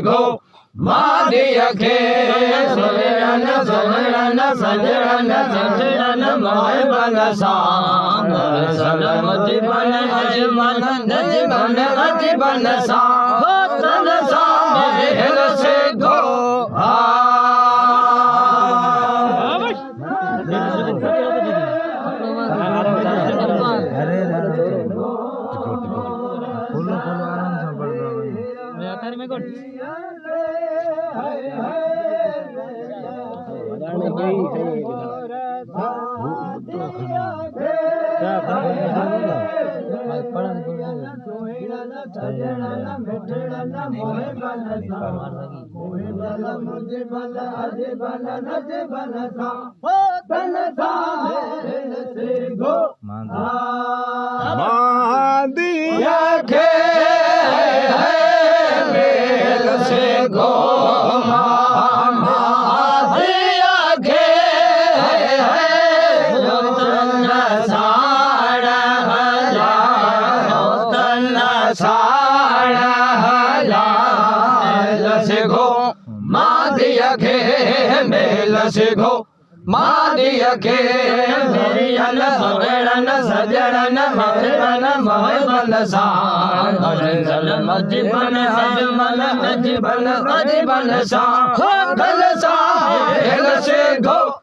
Go, Madia ke Soverana Soverana Sajarana Sajarana Mohabana Sam Salamati Bana Ajmana Najmana Ajmana Sam Hotana Sam Hela se go Go, Madia ke Mariana Soverana Sajarana Maharana Mohabana Sam Salamajibana Ajmana Ajibana Ajibana Sam Hotana Sam Hela se go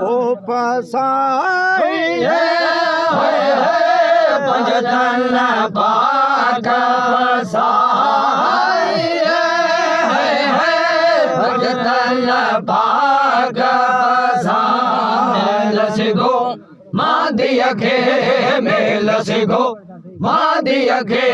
O pasai Panjatana Baka pasai Panjatana Baka pasai Let's go Madia ke Let's go Madia ke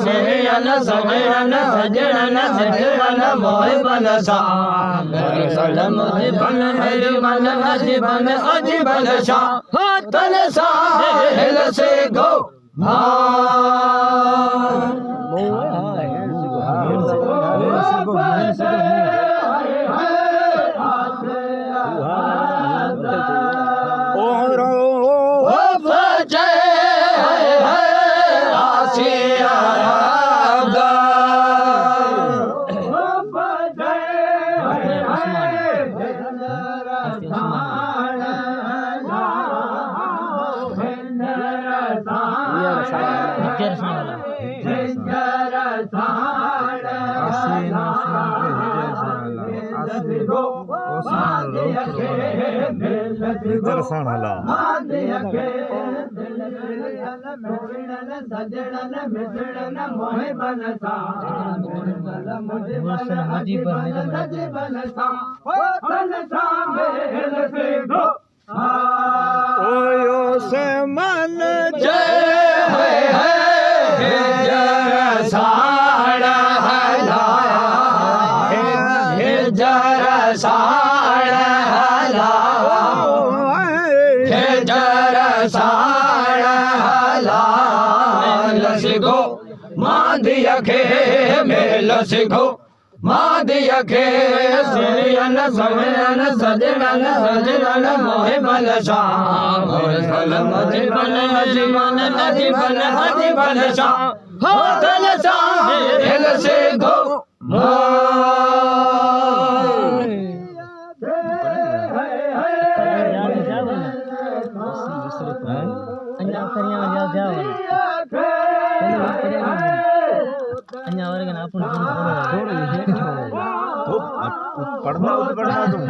Savarana Savarana Sajarana Sajarana Mohabana Sam Salamajibana Ajmana Ajibana Ajibana Sam Hotana Sam Hela se go Jara Sara खे mail सिखो मादिया खे सुयन सुयन सजनन सजनन मोहे बल शाम सलम जीवन जीवन जीवन जीवन शाम हो तन शाम मेल सिखो पढ़ना तुम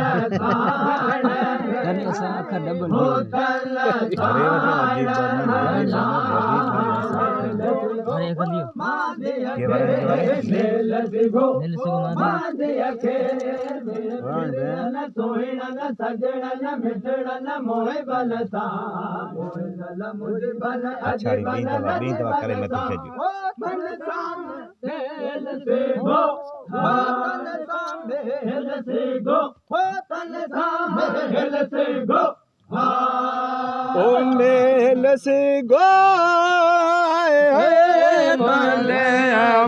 ओ मेल से गो मले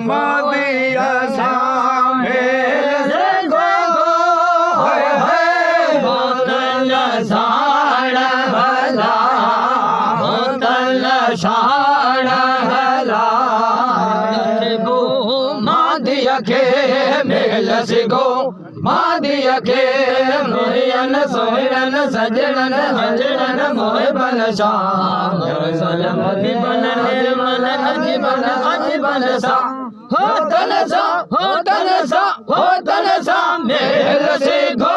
मादिया सामे से गो बोतल साड़ा भला बोतल साड़ा भला गो मादिया खे मेल सिखो मादिया खे मोयन सोयन सजनन सजनन मोहे बल शाम सलम जीवन जीवन जीवन जीवन सा हो तन सा हो तन सा हो तन सा मेल सिखो